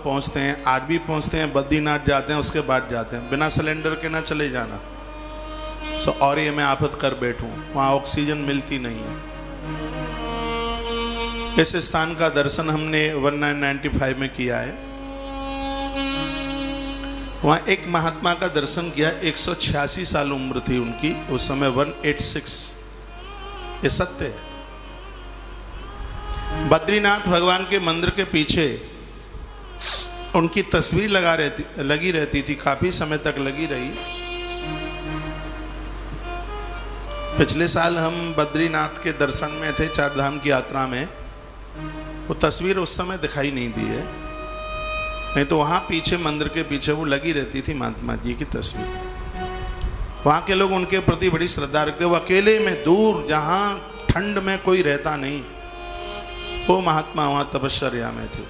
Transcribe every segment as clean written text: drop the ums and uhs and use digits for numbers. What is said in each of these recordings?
पहुंचते हैं, आज भी पहुंचते हैं, बद्रीनाथ जाते हैं, उसके बाद जाते हैं। बिना सिलेंडर के ना चले जाना। और ये मैं आफत कर बैठूं, वहाँ ऑक्सीजन मिलती नहीं है। इस स्थान का दर्शन हमने 1995 में किया है। वहाँ एक महात्मा का दर्शन किया, 186 साल उम्र थी उनकी उस समय, 186। ये सत्य है। बद्रीनाथ भगवान के मंदिर के पीछे उनकी तस्वीर लगी रहती थी, काफी समय तक लगी रही। पिछले साल हम बद्रीनाथ के दर्शन में थे, चार धाम की यात्रा में। वो तस्वीर उस समय दिखाई नहीं दी है, नहीं तो वहाँ पीछे मंदिर के पीछे वो लगी रहती थी महात्मा जी की तस्वीर। वहाँ के लोग उनके प्रति बड़ी श्रद्धा रखते। वो अकेले में दूर, जहाँ ठंड में कोई रहता नहीं, वो महात्मा वहाँ तपश्चर्या में थे।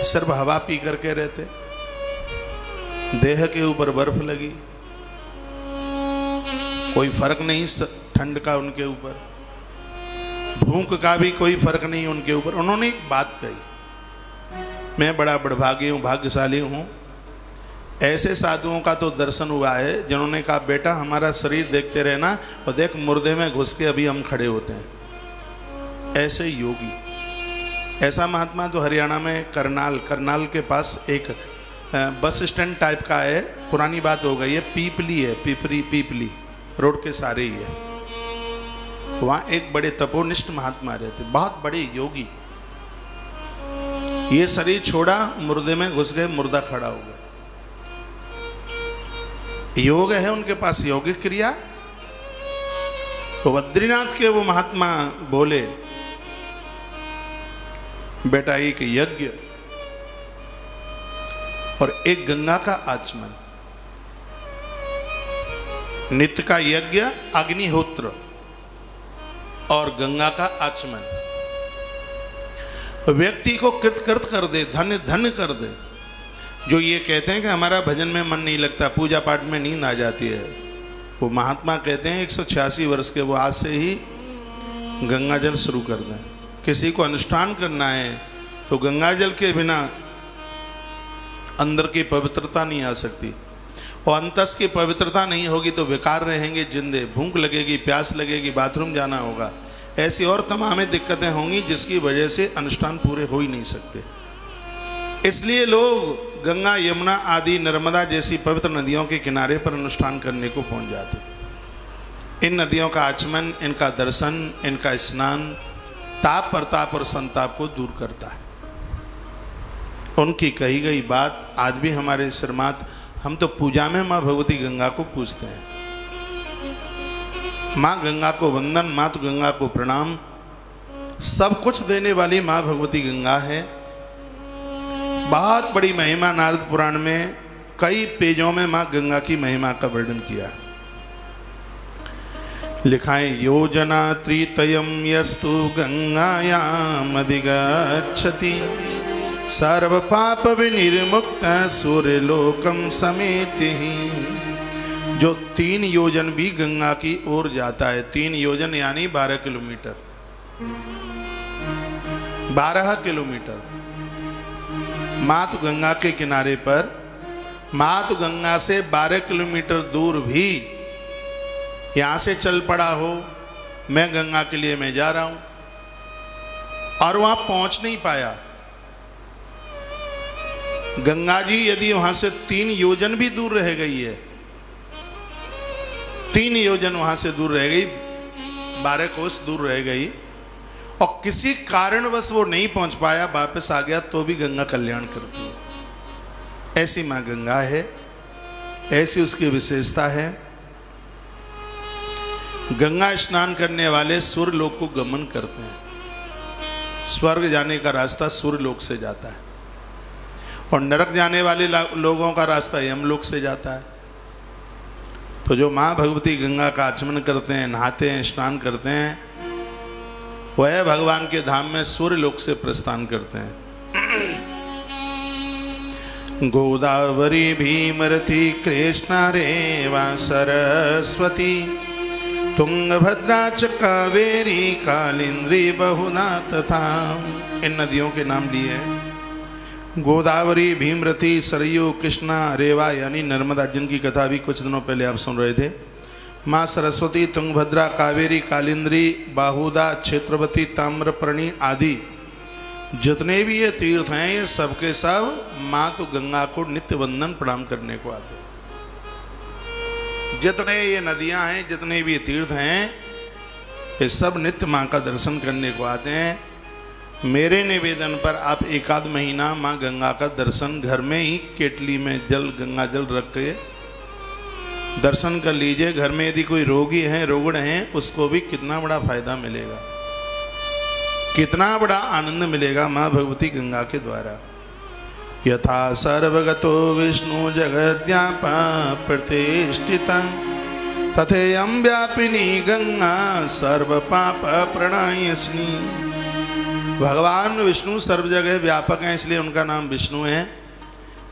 सिर्फ हवा पी करके रहते, देह के ऊपर बर्फ लगी, कोई फर्क नहीं ठंड का उनके ऊपर, भूख का भी कोई फर्क नहीं उनके ऊपर। उन्होंने एक बात कही, मैं बड़ा बड़भागी हूँ, भाग्यशाली हूँ, ऐसे साधुओं का तो दर्शन हुआ है जिन्होंने कहा बेटा हमारा शरीर देखते रहना और देख मुर्दे में घुस के अभी हम खड़े होते हैं। ऐसे योगी, ऐसा महात्मा तो हरियाणा में करनाल के पास एक बस स्टैंड टाइप का है, पुरानी बात हो गई है, पीपली है, पीपली रोड के सारे ही है। वहाँ एक बड़े तपोनिष्ठ महात्मा रहते, बहुत बड़े योगी। ये शरीर छोड़ा, मुर्दे में घुस गए, मुर्दा खड़ा हो गया। योग है उनके पास, योगिक क्रिया। तो बद्रीनाथ के वो महात्मा बोले बेटा एक यज्ञ और एक गंगा का आचमन, नित्य का यज्ञ अग्निहोत्र और गंगा का आचमन व्यक्ति को कृत कर दे, धन्य धन्य कर दे। जो ये कहते हैं कि हमारा भजन में मन नहीं लगता, पूजा पाठ में नींद आ जाती है, वो महात्मा कहते हैं 186 वर्ष के वो आज से ही गंगा जल शुरू कर दें। किसी को अनुष्ठान करना है तो गंगा जल के बिना अंदर की पवित्रता नहीं आ सकती, और अंतस की पवित्रता नहीं होगी तो बेकार रहेंगे जिंदे, भूख लगेगी, प्यास लगेगी, बाथरूम जाना होगा, ऐसी और तमाम दिक्कतें होंगी जिसकी वजह से अनुष्ठान पूरे हो ही नहीं सकते। इसलिए लोग गंगा, यमुना आदि, नर्मदा जैसी पवित्र नदियों के किनारे पर अनुष्ठान करने को पहुंच जाते। इन नदियों का आचमन, इनका दर्शन, इनका स्नान ताप प्रताप और संताप को दूर करता है। उनकी कही गई बात आज भी हमारे सिरमात, हम तो पूजा में माँ भगवती गंगा को पूजते हैं। माँ गंगा को वंदन, मातु गंगा को प्रणाम। सब कुछ देने वाली माँ भगवती गंगा है। बहुत बड़ी महिमा नारद पुराण में कई पेजों में माँ गंगा की महिमा का वर्णन किया। लिखाएं योजना त्रितयम यस्तु गंगायाम अधिगच्छति सर्व पाप विनिर्मुक्त सूर्यलोकम समेति। जो 3 योजन भी गंगा की ओर जाता है, 3 योजन यानी 12 किलोमीटर, 12 किलोमीटर मातु गंगा के किनारे पर, मातु गंगा से 12 किलोमीटर दूर भी यहाँ से चल पड़ा हो, मैं गंगा के लिए मैं जा रहा हूँ, और वहाँ पहुँच नहीं पाया। गंगा जी यदि वहाँ से 3 योजन भी दूर रह गई है, 3 योजन वहाँ से दूर रह गई, 12 कोस दूर रह गई, और किसी कारणवश वो नहीं पहुँच पाया, वापस आ गया, तो भी गंगा कल्याण करती है। ऐसी माँ गंगा है, ऐसी उसकी विशेषता है। गंगा स्नान करने वाले सूर्य लोक को गमन करते हैं। स्वर्ग जाने का रास्ता सूर्य लोक से जाता है, और नरक जाने वाले लोगों का रास्ता यमलोक से जाता है। तो जो माँ भगवती गंगा का आचमन करते हैं, नहाते हैं, स्नान करते हैं, वह भगवान के धाम में सूर्य लोक से प्रस्थान करते हैं। गोदावरी भीमरथी कृष्णा रेवा सरस्वती तुंगभद्रा च कावेरी कालिंद्री बहुना तथा। इन नदियों के नाम लिए हैं। गोदावरी, भीमरथी, सरयू, कृष्णा, रेवा यानी नर्मदा, जिनकी कथा भी कुछ दिनों पहले आप सुन रहे थे। माँ सरस्वती, तुंगभद्रा, कावेरी, कालिंद्री, बाहुदा, क्षेत्रवती, ताम्रपर्णी आदि जितने भी ये तीर्थ हैं, ये सबके सब माँ तो गंगा को नित्य वंदन प्रणाम करने को आते हैं। जितने ये नदियां हैं, जितने भी ये तीर्थ हैं, ये सब नित्य माँ का दर्शन करने को आते हैं। मेरे निवेदन पर आप एकाध महीना माँ गंगा का दर्शन घर में ही केटली में जल, गंगा जल रख के दर्शन कर लीजिए। घर में यदि कोई रोगी है, रोगण है, उसको भी कितना बड़ा फायदा मिलेगा, कितना बड़ा आनंद मिलेगा माँ भगवती गंगा के द्वारा। यथा सर्वगतो विष्णु जगद्व्यापा प्रतिष्ठिता तथेयं व्यापिनी गंगा सर्व पाप प्रणायस्नी। भगवान विष्णु सर्व जगह व्यापक हैं, इसलिए उनका नाम विष्णु है।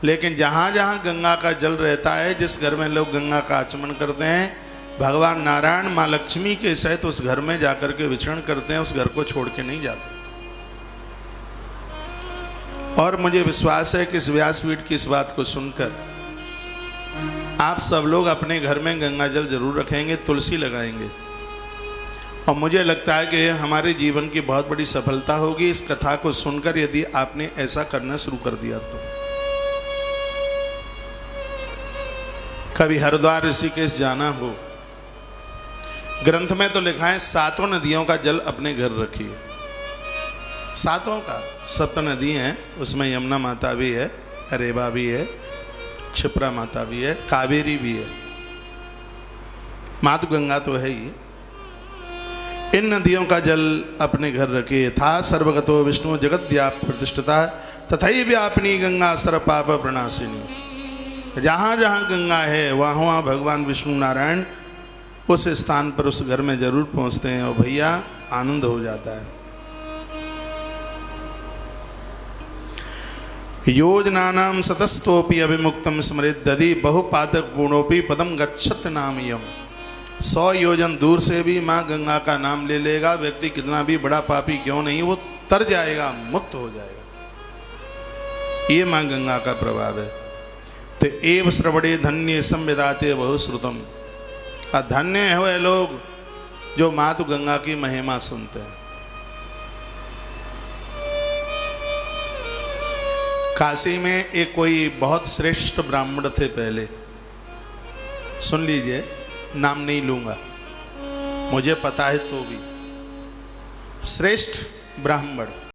लेकिन जहाँ जहाँ गंगा का जल रहता है, जिस घर में लोग गंगा का आचमन करते हैं, भगवान नारायण माँ लक्ष्मी के सहित उस घर में जाकर के विचरण करते हैं, उस घर को छोड़ के नहीं जाते। और मुझे विश्वास है कि इस व्यासपीठ की इस बात को सुनकर आप सब लोग अपने घर में गंगा जल जरूर रखेंगे, तुलसी लगाएंगे। और मुझे लगता है कि हमारे जीवन की बहुत बड़ी सफलता होगी इस कथा को सुनकर, यदि आपने ऐसा करना शुरू कर दिया तो। कभी हरिद्वार, ऋषिकेश जाना हो, ग्रंथ में तो लिखा है 7 नदियों का जल अपने घर रखिए। 7 का, 7 नदी हैं, उसमें यमुना माता भी है, रेवा भी है, क्षिप्रा माता भी है, कावेरी भी है, मातु गंगा तो है ही। इन नदियों का जल अपने घर रखिए। था सर्वगतो विष्णु जगद्व्याप प्रतिष्ठिता तथई व्यापिनी गंगा सर्व पाप प्रणाशिनी। जहाँ जहाँ गंगा है वहाँ वहाँ भगवान विष्णु नारायण उस स्थान पर, उस घर में जरूर पहुँचते हैं और भैया आनंद हो जाता है। योजनानां सतस्तोपि अभिमुक्तम स्मरेद्यदि बहुपादक गुणोपि पदम गच्छत नामयम। 100 योजन दूर से भी माँ गंगा का नाम ले लेगा व्यक्ति, कितना भी बड़ा पापी क्यों नहीं, वो तर जाएगा, मुक्त हो जाएगा। ये माँ गंगा का प्रभाव है। तो एव श्रवणे धन्य संविदाते बहुश्रुतम। धन्य है वे लोग जो माँ तो गंगा की महिमा सुनते हैं। काशी में एक कोई बहुत श्रेष्ठ ब्राह्मण थे पहले, सुन लीजिए, नाम नहीं लूंगा, मुझे पता है तो भी। श्रेष्ठ ब्राह्मण